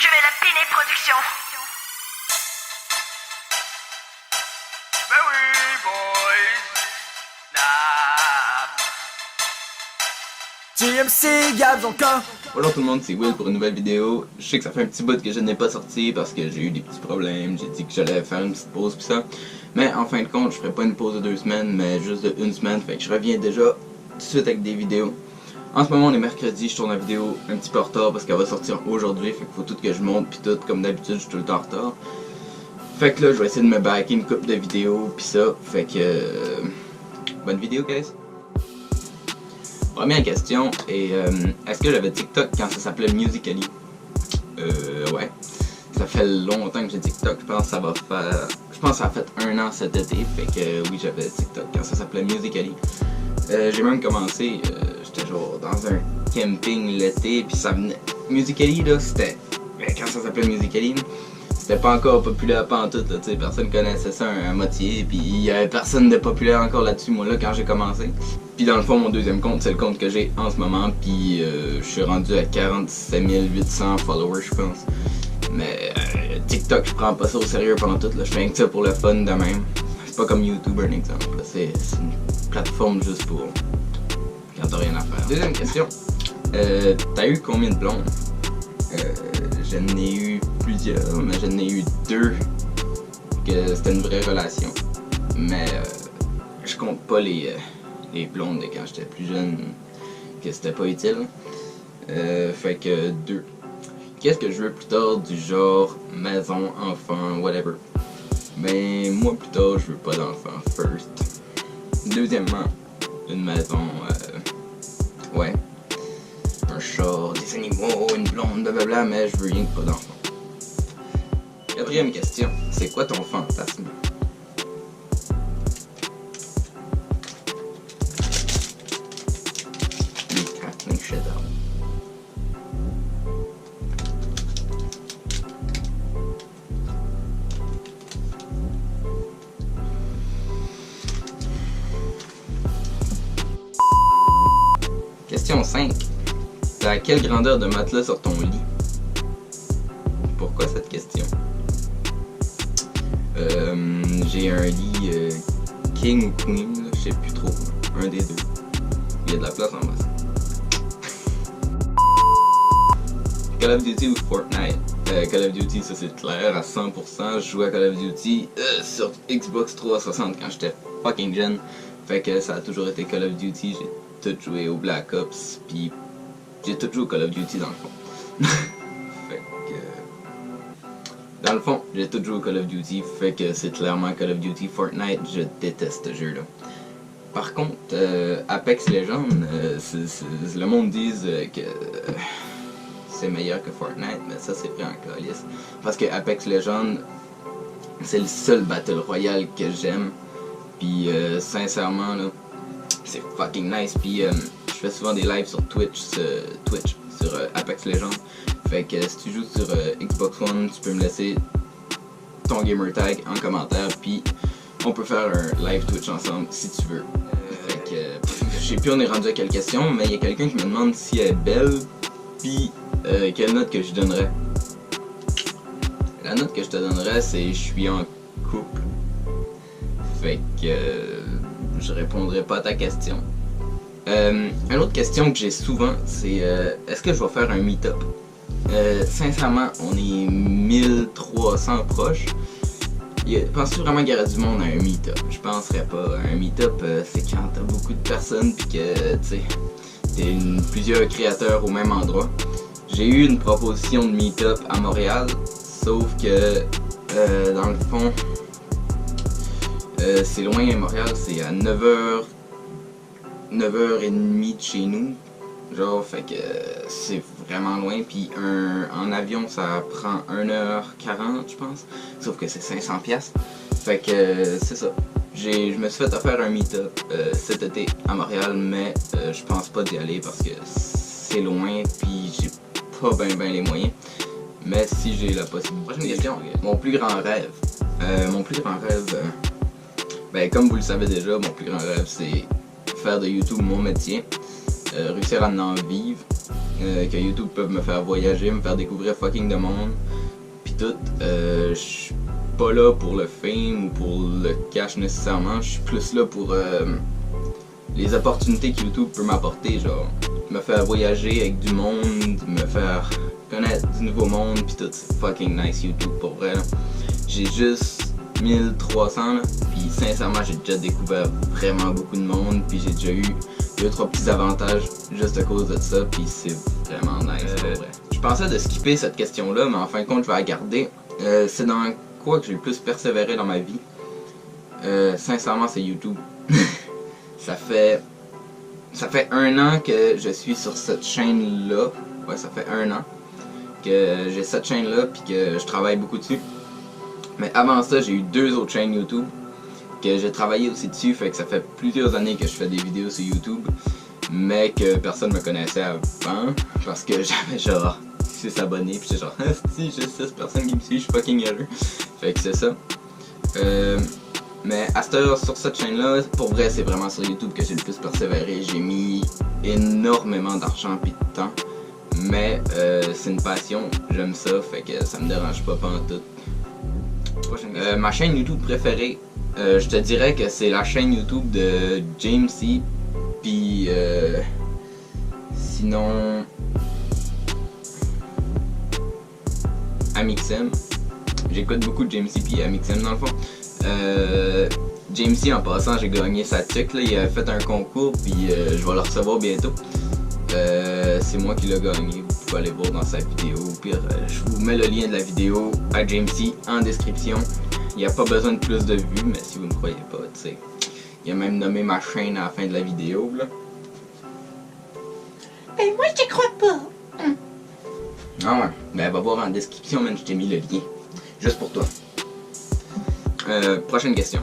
Je vais la piner production. Ben oui, boys. GMC, Gabs encore. Bonjour tout le monde, c'est Will pour une nouvelle vidéo. Je sais que ça fait un petit bout que je n'ai pas sorti parce que j'ai eu des petits problèmes. J'ai dit que j'allais faire une petite pause pis ça. Mais en fin de compte, je ferai pas une pause de 2 semaines, mais juste de 1 semaine. Fait que je reviens déjà tout de suite avec des vidéos. En ce moment, on est mercredi, je tourne la vidéo un petit peu en retard parce qu'elle va sortir aujourd'hui. Fait qu'il faut tout que je monte pis tout. Comme d'habitude, je suis tout le temps en retard. Fait que là, je vais essayer de me backer une couple de vidéos pis ça. Fait que... bonne vidéo, guys! Première question est est-ce que j'avais TikTok quand ça s'appelait Musical.ly? Ouais. Ça fait longtemps que j'ai TikTok, je pense que ça va faire... Je pense que ça a fait 1 an cet été, fait que oui j'avais TikTok quand ça s'appelait Musical.ly. J'ai même commencé, j'étais genre dans un camping l'été, puis ça venait... Musical.ly là, c'était... quand ça s'appelait Musical.ly, c'était pas encore populaire pantoute, là, t'sais, personne connaissait ça à moitié, puis il y avait personne de populaire encore là-dessus, moi là, quand j'ai commencé. Puis dans le fond, mon deuxième compte, c'est le compte que j'ai en ce moment, puis je suis rendu à 47 800 followers, je pense. Mais TikTok, je prends pas ça au sérieux pantoute, là, je fais que ça pour le fun de même. C'est pas comme YouTube, un exemple, c'est une plateforme juste pour quand t'as rien à faire. Deuxième question, t'as eu combien de blondes? J'en ai eu plusieurs, mais j'en ai eu 2 que c'était une vraie relation. Mais je compte pas les blondes de quand j'étais plus jeune, que c'était pas utile. Fait que 2. Qu'est-ce que je veux plus tard du genre maison, enfant, whatever? Mais moi plus tard je veux pas d'enfant first. Deuxièmement, une maison, ouais. Un chat, des animaux, une blonde, blablabla, mais je veux rien que pas d'enfant. Quatrième question, c'est quoi ton fantasme? Question 5. T'as quelle grandeur de matelas sur ton lit? Pourquoi cette question? J'ai un lit king ou queen, là, je sais plus trop. Un des deux. Il y a de la place en bas. Call of Duty ou Fortnite? Call of Duty, ça c'est clair, à 100%. Je jouais à Call of Duty sur Xbox 360 quand j'étais fucking jeune. Fait que ça a toujours été Call of Duty. J'ai tout joué au Black Ops, puis j'ai tout joué au Call of Duty dans le fond. Fait que... dans le fond, j'ai tout joué au Call of Duty, fait que c'est clairement Call of Duty. Fortnite, je déteste ce jeu-là. Par contre, Apex Legends, le monde dit que c'est meilleur que Fortnite, mais ça c'est vrai en calice. Parce que Apex Legends, c'est le seul Battle Royale que j'aime. Puis sincèrement, là, c'est fucking nice. Puis je fais souvent des lives sur Twitch sur Apex Legends. Fait que si tu joues sur Xbox One, tu peux me laisser ton gamer tag en commentaire. Puis on peut faire un live Twitch ensemble si tu veux. Fait que je sais plus, on est rendu à quelle question, mais il y a quelqu'un qui me demande si elle est belle. Puis quelle note que je donnerais. La note que je te donnerais, c'est je suis en couple. Fait que je répondrai pas à ta question. Une autre question que j'ai souvent, c'est est-ce que je vais faire un meet-up? Sincèrement, on est 1300 proches. Penses-tu vraiment qu'il y aurait du monde à un meet-up? Je penserais pas. Un meet-up, c'est quand t'as beaucoup de personnes pis que tu sais, t'es plusieurs créateurs au même endroit. J'ai eu une proposition de meet-up à Montréal, sauf que dans le fond, c'est loin à Montréal, c'est à 9h30 de chez nous. Genre, fait que c'est vraiment loin. Puis en avion, ça prend 1h40, je pense. Sauf que c'est 500$. Fait que c'est ça. Je me suis fait offrir un meet-up cet été à Montréal, mais je pense pas d'y aller parce que c'est loin. Puis j'ai pas ben les moyens. Mais si j'ai la possibilité. Prochaine question. Mon plus grand rêve. Mon plus grand rêve. Ben, comme vous le savez déjà, mon plus grand rêve c'est faire de YouTube mon métier, réussir à en vivre, que YouTube peut me faire voyager, me faire découvrir fucking de monde, pis tout. Je suis pas là pour le fame ou pour le cash nécessairement, je suis plus là pour les opportunités que YouTube peut m'apporter, genre me faire voyager avec du monde, me faire connaître du nouveau monde, pis tout. C'est fucking nice YouTube pour vrai là. J'ai juste 1300 là, pis sincèrement j'ai déjà découvert vraiment beaucoup de monde, pis j'ai déjà eu 2-3 petits avantages juste à cause de ça, pis c'est vraiment nice pour vrai. Je pensais de skipper cette question là, mais en fin de compte je vais la garder. C'est dans quoi que j'ai le plus persévéré dans ma vie? Sincèrement c'est YouTube. Ça fait 1 an que je suis sur cette chaîne là. Ouais, ça fait 1 an que j'ai cette chaîne là puis que je travaille beaucoup dessus. Mais avant ça, j'ai eu 2 autres chaînes YouTube que j'ai travaillé aussi dessus, fait que ça fait plusieurs années que je fais des vidéos sur YouTube, mais que personne me connaissait avant parce que j'avais genre 6 abonnés puis j'étais genre si j'ai 6 personnes qui me suivent, je suis fucking heureux. Fait que c'est ça. Mais à cette heure, sur cette chaîne-là, pour vrai, c'est vraiment sur YouTube que j'ai le plus persévéré. J'ai mis énormément d'argent et de temps. Mais c'est une passion, j'aime ça, fait que ça me dérange pas pantoute. Ma chaîne YouTube préférée, je te dirais que c'est la chaîne YouTube de Jamesy. Puis sinon... Amixem. J'écoute beaucoup de Jamesy puis Amixem dans le fond. Jamesy en passant, j'ai gagné sa tuque là, il a fait un concours puis je vais le recevoir bientôt. C'est moi qui l'ai gagné, vous pouvez aller voir dans sa vidéo. Au pire, je vous mets le lien de la vidéo à Jamesy en description. Il n'y a pas besoin de plus de vues, mais si vous ne croyez pas, tu sais. Il a même nommé ma chaîne à la fin de la vidéo là. Ben moi je te crois pas. Ah ouais, ben va voir en description, man, je t'ai mis le lien. Juste pour toi. Prochaine question.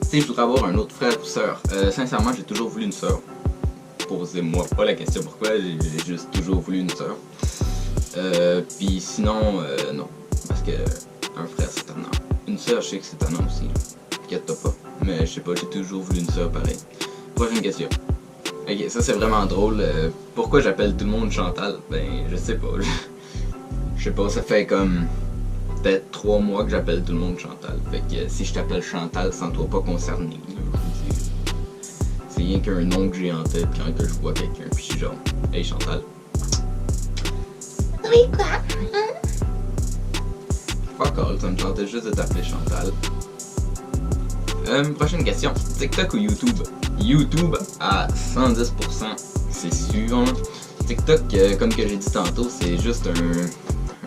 Si je voudrais avoir un autre frère ou soeur, sincèrement j'ai toujours voulu une soeur. Posez-moi pas la question pourquoi, j'ai juste toujours voulu une soeur. Puis sinon, non. Parce que un frère c'est tannant. Une soeur je sais que c'est tannant aussi. Inquiète-toi pas. Mais je sais pas, j'ai toujours voulu une soeur pareil. Prochaine question. Ok, ça c'est vraiment drôle. Pourquoi j'appelle tout le monde Chantal? Ben je sais pas. Je sais pas, ça fait comme... peut-être 3 mois que j'appelle tout le monde Chantal. Fait que si je t'appelle Chantal, sens-toi pas concerné. C'est rien qu'un nom que j'ai en tête quand que je vois quelqu'un. Puis je suis genre, hey Chantal. Oui quoi? Fuck all, ça me tentait juste de t'appeler Chantal. Prochaine question. TikTok ou YouTube? YouTube à 110%, c'est sûr. Hein? TikTok, comme que j'ai dit tantôt, c'est juste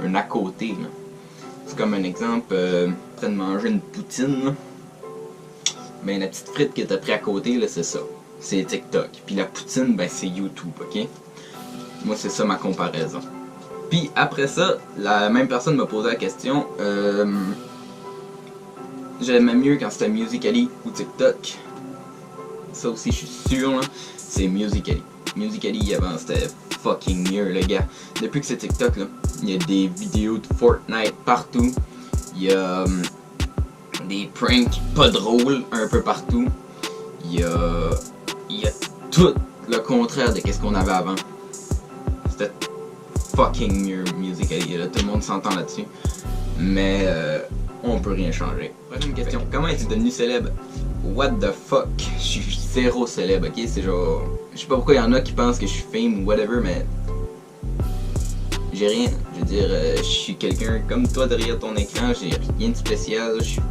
un à côté. Là. C'est comme un exemple, en train de manger une poutine, là. Ben la petite frite que t'as pris à côté, là, c'est ça. C'est TikTok. Puis la poutine, ben c'est YouTube, ok? Moi, c'est ça ma comparaison. Puis après ça, la même personne m'a posé la question, j'aimais mieux quand c'était Musical.ly ou TikTok. Ça aussi, je suis sûr, là, c'est Musical.ly. Musical.ly avant, c'était fucking mieux, les gars. Depuis que c'est TikTok, là, il y a des vidéos de Fortnite partout. Il y a des pranks pas drôles un peu partout. Il y a tout le contraire de qu'est-ce qu'on avait avant. C'était fucking mieux Musical.ly, là, tout le monde s'entend là-dessus. Mais on peut rien changer. Prochaine question. Comment es-tu devenu célèbre? What the fuck? Je suis zéro célèbre, ok? C'est genre... Je sais pas pourquoi il y en a qui pensent que je suis fame ou whatever, mais... J'ai rien. Je veux dire, je suis quelqu'un comme toi derrière ton écran, j'ai rien de spécial, je suis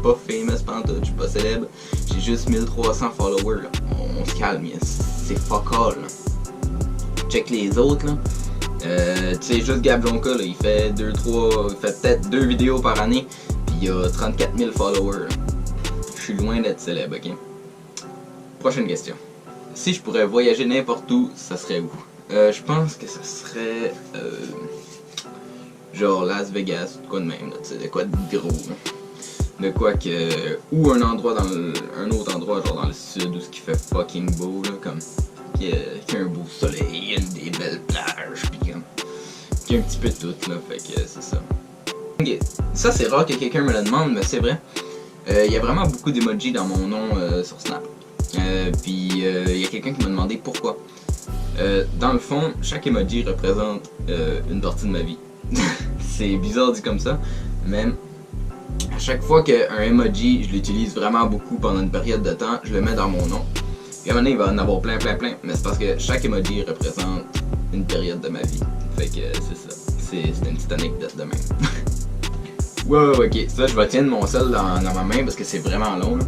pas famous pantoute, je suis pas célèbre. J'ai juste 1300 followers, là. On se calme, c'est fuck all, là. Check les autres, là. Tu sais, juste Gab Jonka, là, il fait peut-être 2 vidéos par année, puis il a 34 000 followers, là. Je suis loin d'être célèbre, ok? Prochaine question. Si je pourrais voyager n'importe où, ça serait où? Je pense que ça serait... genre Las Vegas, ou quoi de même, tu sais, de quoi de gros, là. De quoi que... Ou un endroit un autre endroit, genre dans le sud, où ce qui fait fucking beau, là, comme... Qui a un beau soleil, des belles plages, pis comme... Qui a un petit peu de tout, là, fait que c'est ça. Ok, ça c'est rare que quelqu'un me le demande, mais c'est vrai. Il y a vraiment beaucoup d'emojis dans mon nom sur Snap. Puis il y a quelqu'un qui m'a demandé pourquoi. Dans le fond, chaque emoji représente une partie de ma vie. C'est bizarre dit comme ça, mais à chaque fois qu'un emoji, je l'utilise vraiment beaucoup pendant une période de temps, je le mets dans mon nom. Et à un moment donné, il va en avoir plein, mais c'est parce que chaque emoji représente une période de ma vie. Fait que c'est ça. C'est une petite anecdote de même. Ouais, ok. Ça, je vais tenir mon sel dans ma main parce que c'est vraiment long, là.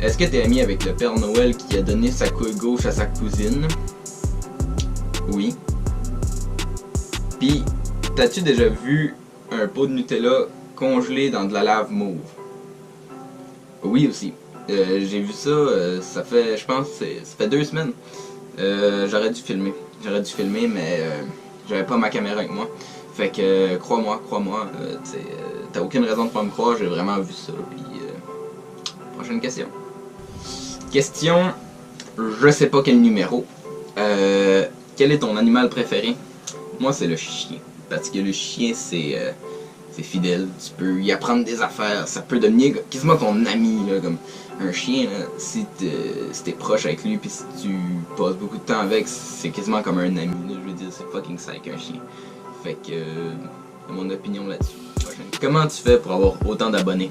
Est-ce que t'es ami avec le Père Noël qui a donné sa couille gauche à sa cousine? Oui. Pis, t'as-tu déjà vu un pot de Nutella congelé dans de la lave mauve? Oui aussi. J'ai vu ça, ça fait, je pense, ça fait 2 semaines. J'aurais dû filmer, mais j'avais pas ma caméra avec moi. Fait que, crois-moi, t'as aucune raison de pas me croire, j'ai vraiment vu ça. Puis, prochaine question. Question, je sais pas quel numéro. Quel est ton animal préféré? Moi, c'est le chien. Parce que le chien, c'est fidèle. Tu peux y apprendre des affaires. Ça peut devenir quasiment ton ami, là, comme un chien. Là, si t'es proche avec lui, puis si tu passes beaucoup de temps avec, c'est quasiment comme un ami. Là, je veux dire, c'est fucking psych un chien. Fait que, c'est mon opinion là-dessus. Comment tu fais pour avoir autant d'abonnés?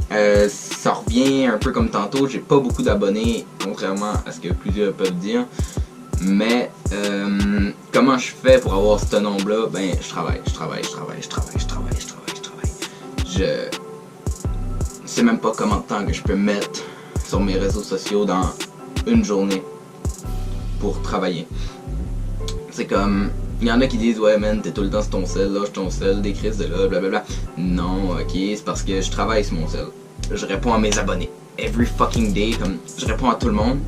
Ça revient un peu comme tantôt, j'ai pas beaucoup d'abonnés, contrairement à ce que plusieurs peuvent dire. Mais comment je fais pour avoir ce nombre-là? Ben, je travaille. Je sais même pas comment de temps que je peux mettre sur mes réseaux sociaux dans une journée pour travailler. C'est comme, il y en a qui disent ouais man, t'es tout le temps sur ton sel, lâche ton sel, des crises de là, blablabla. Non, ok, c'est parce que je travaille sur mon sel. Je réponds à mes abonnés. Every fucking day, comme je réponds à tout le monde.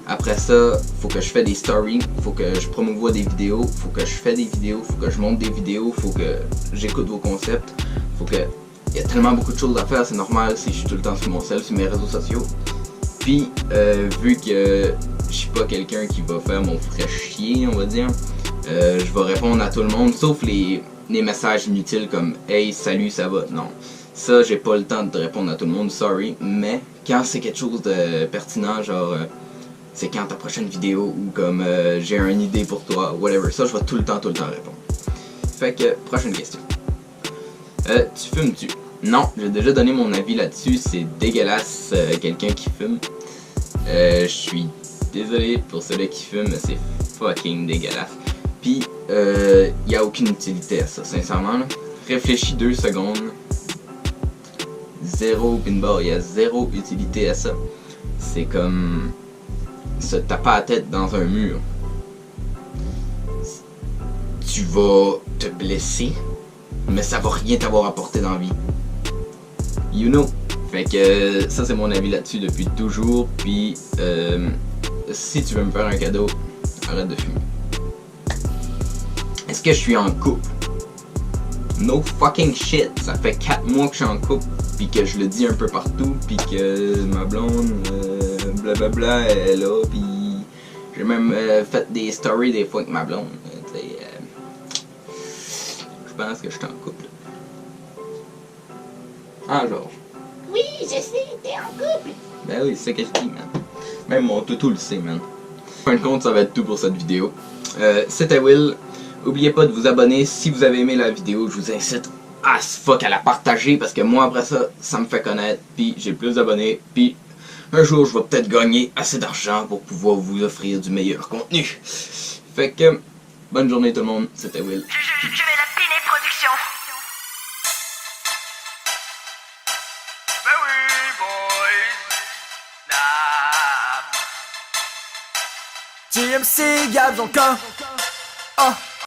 Après ça, faut que je fais des stories, faut que je promouvoie des vidéos, faut que je fais des vidéos, faut que je monte des vidéos, faut que j'écoute vos concepts, faut que... Il y a tellement beaucoup de choses à faire, c'est normal si je suis tout le temps sur mon sel, sur mes réseaux sociaux. Puis, vu que je suis pas quelqu'un qui va faire mon frais chier, on va dire, je vais répondre à tout le monde, sauf les messages inutiles comme « Hey, salut, ça va? » Non. Ça, j'ai pas le temps de répondre à tout le monde, sorry, mais quand c'est quelque chose de pertinent, genre... c'est quand ta prochaine vidéo ou comme j'ai une idée pour toi, whatever. Ça, je vais tout le temps répondre. Fait que, prochaine question. Tu fumes-tu? Non, j'ai déjà donné mon avis là-dessus. C'est dégueulasse, quelqu'un qui fume. Je suis désolé pour celui qui fume, mais c'est fucking dégueulasse. Puis, y a aucune utilité à ça, sincèrement. Là. Réfléchis 2 secondes. Zéro pinball, y a zéro utilité à ça. C'est comme... se taper la tête dans un mur. Tu vas te blesser, mais ça va rien t'avoir apporté dans la vie. You know. Fait que ça c'est mon avis là-dessus depuis toujours. Puis si tu veux me faire un cadeau, arrête de fumer. Est-ce que je suis en couple? No fucking shit. Ça fait 4 mois que je suis en couple, puis que je le dis un peu partout, puis que ma blonde blablabla est là, puis j'ai même fait des stories des fois avec ma blonde. Je pense que je suis en couple. Ah, genre. Oui, je sais, t'es en couple. Ben oui, c'est ce que je dis, man. Même mon toutou le sait, man. En fin de compte, ça va être tout pour cette vidéo. C'était Will. N'oubliez pas de vous abonner si vous avez aimé la vidéo. Je vous incite as fuck à la partager parce que moi, après ça, ça me fait connaître. Puis j'ai plus d'abonnés. Puis un jour, je vais peut-être gagner assez d'argent pour pouvoir vous offrir du meilleur contenu. Fait que, bonne journée tout le monde. C'était Will. Je vais la piner production. Ben oui, boys. Nah. TMC, Gabs encore. Oh.